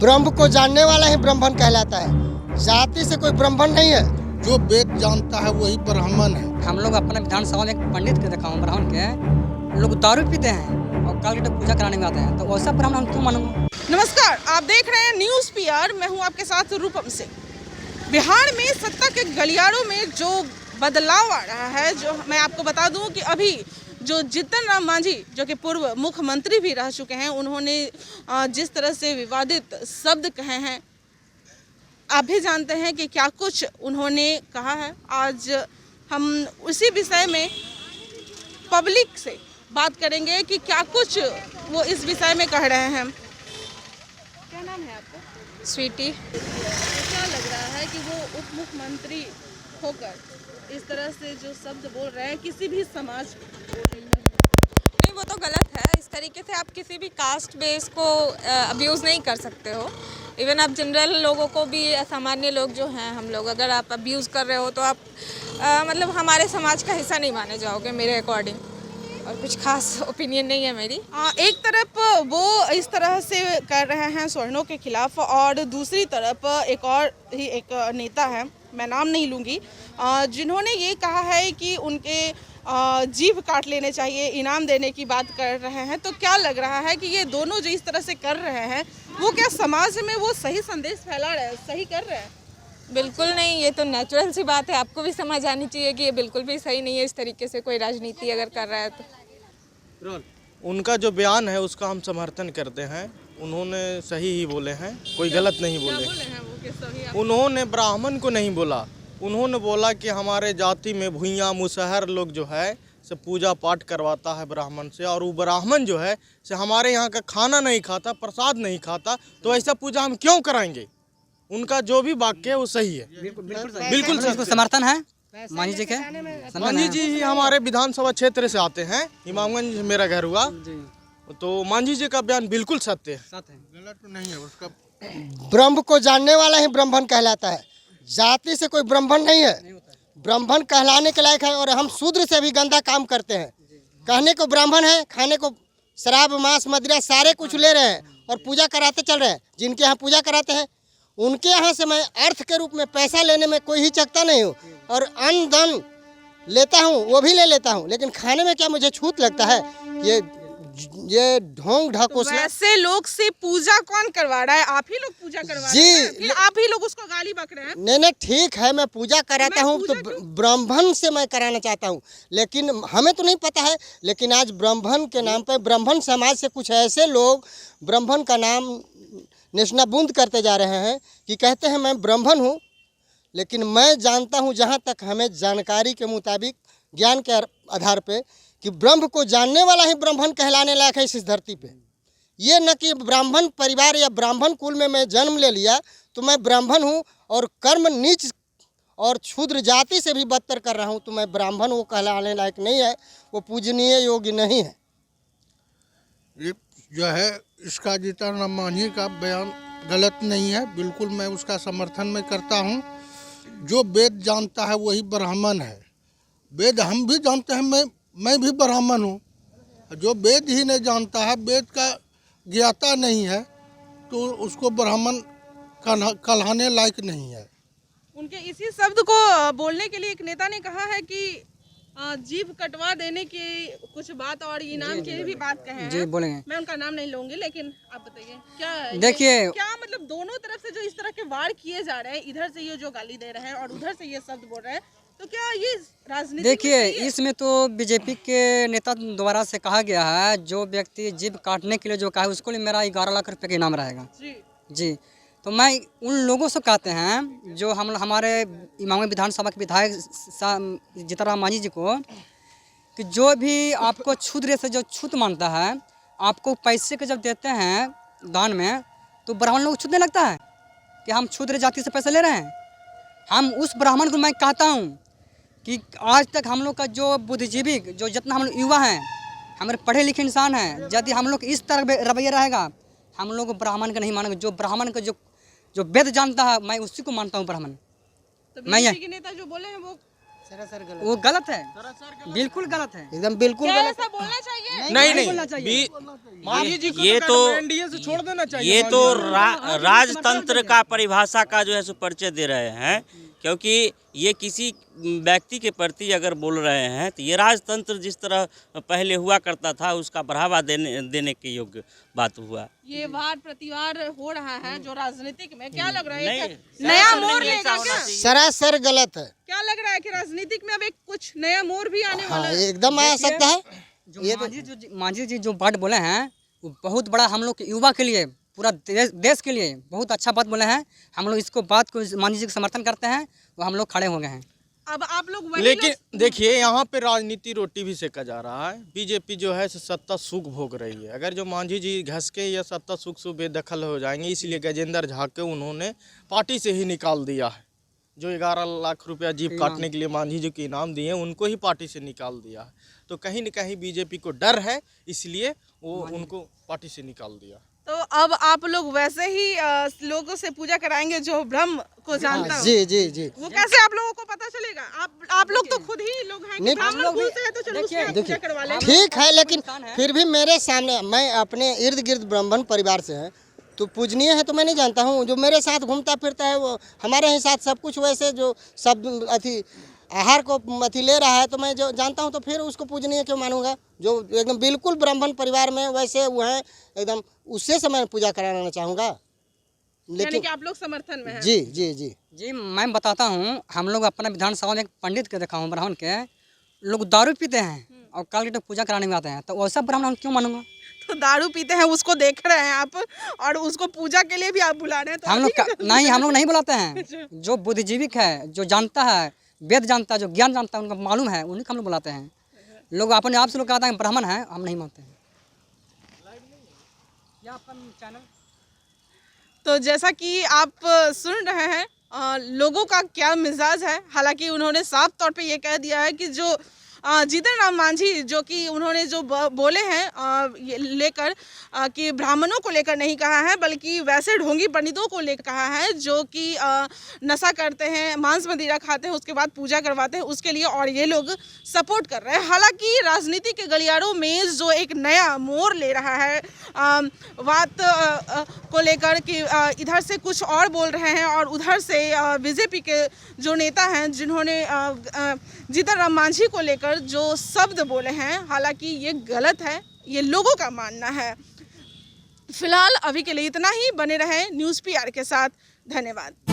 ब्रह्म को जानने वाला ही ब्राह्मण कहलाता है। जाति से कोई ब्राह्मण नहीं है। जो वेद जानता है वही ब्राह्मण है। हम लोग अपना विधानसभा में एक पंडित के देखा हूँ ब्राह्मण के, लोग दारू पीते हैं और काल पूजा कराने में आते हैं, तो वैसा ब्राह्मण हम क्यों मानूंगा। नमस्कार, आप देख रहे हैं न्यूज़ पीआर। मैं हूं आपके साथ रूपम सिंह। बिहार में सत्ता के गलियारों में जो बदलाव आ रहा है, जो मैं आपको बता दूं कि अभी जो जीतन राम मांझी, जो कि पूर्व मुख्यमंत्री भी रह चुके हैं, उन्होंने जिस तरह से विवादित शब्द कहे हैं, आप भी जानते हैं कि क्या कुछ उन्होंने कहा है। आज हम उसी विषय में पब्लिक से बात करेंगे कि क्या कुछ वो इस विषय में कह रहे हैं। क्या नाम है आपका? स्वीटी। क्या लग रहा है कि वो उप मुख्यमंत्री होकर इस तरह से जो शब्द बोल रहे हैं किसी भी समाज को? नहीं, वो तो गलत है। इस तरीके से आप किसी भी कास्ट बेस को अब्यूज़ नहीं कर सकते हो। इवन आप जनरल लोगों को भी, सामान्य लोग जो हैं हम लोग, अगर आप अब्यूज़ कर रहे हो तो आप मतलब हमारे समाज का हिस्सा नहीं माने जाओगे मेरे अकॉर्डिंग। और कुछ खास ओपिनियन नहीं है मेरी। एक तरफ वो इस तरह से कर रहे हैं स्वर्णों के खिलाफ, और दूसरी तरफ एक और ही एक नेता है, मैं नाम नहीं लूँगी, जिन्होंने ये कहा है कि उनके जीभ काट लेने चाहिए, इनाम देने की बात कर रहे हैं। तो क्या लग रहा है कि ये दोनों जो इस तरह से कर रहे हैं, वो क्या समाज में वो सही संदेश फैला रहे हैं, सही कर रहे हैं? बिल्कुल नहीं, ये तो नेचुरल सी बात है। आपको भी समझ आनी चाहिए कि ये बिल्कुल भी सही नहीं है इस तरीके से कोई राजनीति अगर कर रहा है तो। उनका जो बयान है उसका हम समर्थन करते हैं। उन्होंने सही ही बोले हैं, कोई गलत नहीं बोले। उन्होंने ब्राह्मण को नहीं बोला, उन्होंने बोला कि हमारे जाति में भूइयाँ मुसहर लोग जो है से पूजा पाठ करवाता है ब्राह्मण से, और वो ब्राह्मण जो है से हमारे यहाँ का खाना नहीं खाता, प्रसाद नहीं खाता, तो ऐसा पूजा हम क्यों कराएंगे। उनका जो भी वाक्य है वो सही है, बिल्कुल समर्थन है मांझी जी के। मांझी जी ही हमारे विधानसभा क्षेत्र से आते हैं, इमामगंज मेरा घर हुआ, तो मांझी जी का बयान बिल्कुल सत्य है, गलत नहीं है उसका। ब्रह्म को जानने वाला ही ब्राह्मण कहलाता है। जाति से कोई ब्राह्मण नहीं है। ब्राह्मण कहलाने के लायक है, और हम शूद्र से भी गंदा काम करते हैं। कहने को ब्राह्मण है, खाने को शराब मांस मदिरा सारे कुछ ले रहे हैं और पूजा कराते चल रहे हैं। जिनके यहाँ पूजा कराते हैं उनके यहाँ से मैं अर्थ के रूप में पैसा लेने में कोई हिचकता नहीं हूँ, और अन्न धन लेता हूँ वो भी ले लेता हूँ, लेकिन खाने में क्या मुझे छूत लगता है। ये ढोंग ढकोसला। वैसे लोग से पूजा कौन करवा रहा है? आप ही लोग पूजा करवा रहे हैं, फिर आप ही लोग उसको गाली बक रहे हैं। नहीं, ठीक है, मैं पूजा कराता हूँ तो ब्राह्मण से मैं कराना चाहता हूँ, लेकिन हमें तो नहीं पता है। लेकिन आज ब्राह्मण के नाम पर, ब्राह्मण समाज से कुछ ऐसे लोग ब्राह्मण का नाम नेशनाबूंद करते जा रहे हैं कि कहते हैं मैं ब्राह्मण हूँ। लेकिन मैं जानता हूँ, जहाँ तक हमें जानकारी के मुताबिक, ज्ञान के आधार पे, कि ब्रह्म को जानने वाला ही ब्राह्मण कहलाने लायक है इस धरती पे। ये न कि ब्राह्मण परिवार या ब्राह्मण कुल में मैं जन्म ले लिया तो मैं ब्राह्मण हूँ, और कर्म नीच और क्षुद्र जाति से भी बदतर कर रहा हूँ तो मैं ब्राह्मण वो कहलाने लायक नहीं है, वो पूजनीय योग्य नहीं है। ये जो है इसका जीतन राम मांझी का बयान गलत नहीं है, बिल्कुल मैं उसका समर्थन में करता हूँ। जो वेद जानता है वही ब्राह्मण है। वेद हम भी जानते हैं, मैं भी ब्राह्मण हूँ। जो वेद ही नहीं जानता है, वेद का ज्ञाता नहीं है, तो उसको ब्राह्मण कहलाने लायक नहीं है। उनके इसी शब्द को बोलने के लिए एक नेता ने कहा है कि जीभ कटवा देने की कुछ बात और इनाम की भी बात कहे हैं। जी बोलेंगे, मैं उनका नाम नहीं लूंगी, लेकिन आप बताइए क्या देखिए, क्या मतलब दोनों तरफ से जो इस तरह के वार किए जा रहे हैं, इधर से ये जो गाली दे रहे हैं और उधर से ये शब्द बोल रहे हैं, तो क्या ये राजनीति? देखिए, इसमें तो बीजेपी के नेता द्वारा से कहा गया है, जो व्यक्ति जीभ काटने के लिए जो कहा है उसको लिए मेरा 11 लाख रुपए का इनाम रहेगा। जी, तो मैं उन लोगों से कहते हैं जो हमारे इमामगंज विधानसभा के विधायक जीतन राम मांझी जी को, कि जो भी आपको क्षुद्र से जो छूत मानता है, आपको पैसे के जब देते हैं दान में, तो ब्राह्मण लोग छूतने लगता है कि हम क्षुद्र जाति से पैसे ले रहे हैं। हम उस ब्राह्मण को मैं कहता हूँ कि आज तक हम लोग का जो बुद्धिजीवी, जो जितना हम लोग युवा हैं, हमारे पढ़े लिखे इंसान हैं, यदि हम लोग इस तरह रवैया रहेगा, हम लोग ब्राह्मण का नहीं मानेंगे। जो ब्राह्मण का जो वेद जानता है, मैं उसी को मानता हूँ ब्राह्मण। तो बीजेपी के नेता जो बोले हैं वो वो गलत है, बिल्कुल गलत है। एकदम बिल्कुल क्या गलत। ऐसा बोलना चाहिए? नहीं बोलना चाहिए। मांझी जी को ये तो तो एनडीए से छोड़ देना चाहिए। ये तो मांझी जी राजतंत्र का परिभाषा का जो है सो परिचय दे रहे हैं, क्योंकि ये किसी व्यक्ति के प्रति अगर बोल रहे हैं तो ये राजतंत्र जिस तरह पहले हुआ करता था उसका बढ़ावा देने के योग्य बात हुआ। ये वार प्रतिवार हो रहा है जो राजनीतिक में, क्या लग रहा है नहीं, एक नया सरासर मोड़ नहीं ऐसा लेगा होना क्या? चाहिए। सरासर गलत है। क्या लग रहा है कि राजनीतिक में अब एक कुछ नया मोड़ भी आने वाला हाँ, है? एकदम आ सकता है। जो मांझी जी जो बात बोले हैं वो बहुत बड़ा हम लोग के युवा के लिए, पूरा देश के लिए बहुत अच्छा बात बोले हैं। हम लोग इसको बात को मांझी जी का समर्थन करते हैं, वो हम लोग खड़े हो गए हैं। अब आप लोग वही लेकिन लोग- देखिए यहाँ पे राजनीति रोटी भी सेका जा रहा है। बीजेपी जो है सत्ता सुख भोग रही है। अगर जो मांझी जी घस के या सत्ता सुख से बेदखल हो जाएंगे, इसलिए गजेंद्र झा के उन्होंने पार्टी से ही निकाल दिया है। जो 11 लाख रुपया जीप काटने के लिए मांझी जी के इनाम दिए उनको ही पार्टी से निकाल दिया है। तो कहीं न कहीं बीजेपी को डर है, इसलिए वो उनको पार्टी से निकाल दिया। तो अब आप लोग वैसे ही लोगों से पूजा कराएंगे जो ब्रह्म को जानता हो। जी जी जी। वो कैसे आप लोगों को पता चलेगा? आप लोग तो खुद ही लोग हैं कि नहीं, ब्राह्मण कुल से है तो चलो उसमें आप पूजा करवा लें। ठीक है, लेकिन फिर भी मेरे सामने, मैं अपने इर्द गिर्द ब्राह्मण परिवार से है तो पूजनीय है तो मैं नहीं जानता हूँ। जो मेरे साथ घूमता फिरता है वो हमारे ही साथ सब कुछ वैसे जो सब अथी आहार को अथी ले रहा है तो मैं जो जानता हूँ तो फिर उसको पूजनीय क्यों मानूंगा? जो एकदम बिल्कुल ब्राह्मण परिवार में वैसे वो है एकदम, उससे से मैं पूजा कराना चाहूँगा। यानी कि आप लोग समर्थन में हैं। जी जी जी जी मैं बताता हूँ, हम लोग अपना विधानसभा में एक पंडित के देखा हूँ, ब्राह्मण के लोग दारू पीते हैं और काल के पूजा कराने में आते हैं, तो वैसा ब्राह्मण हम क्यों मानूंगा? तो दारू पीते हैं उसको देख रहे हैं आप और उसको पूजा के लिए भी आप बुला रहे हैं, तो हम लोग अभी भी- नहीं, हम लोग नहीं बुलाते हैं। जो बुद्धिजीविक है, जो जानता है, वेद जानता है, जो ज्ञान जानता है, उनको मालूम है, उन्हीं को हम लोग बुलाते हैं। लोग अपने आप से लोग कहते हैं ब्राह्मण है, हम नहीं मानते हैं। तो जैसा कि आप सुन रहे हैं लोगों का क्या मिजाज है। हालांकि उन्होंने साफ तौर पे ये कह दिया है कि जो जीतन राम मांझी जो कि उन्होंने जो बोले हैं ये लेकर कि ब्राह्मणों को लेकर नहीं कहा है, बल्कि वैसे ढोंगी पंडितों को लेकर कहा है जो कि नशा करते हैं, मांस मदिरा खाते हैं, उसके बाद पूजा करवाते हैं, उसके लिए और ये लोग सपोर्ट कर रहे हैं। हालांकि राजनीति के गलियारों में जो एक नया मोड़ ले रहा है बात को लेकर कि इधर से कुछ और बोल रहे हैं और उधर से बीजेपी के जो नेता हैं जिन्होंने जीतन राम मांझी को लेकर जो शब्द बोले हैं, हालांकि ये गलत है, ये लोगों का मानना है। फिलहाल अभी के लिए इतना ही। बने रहें न्यूज़ PR के साथ। धन्यवाद।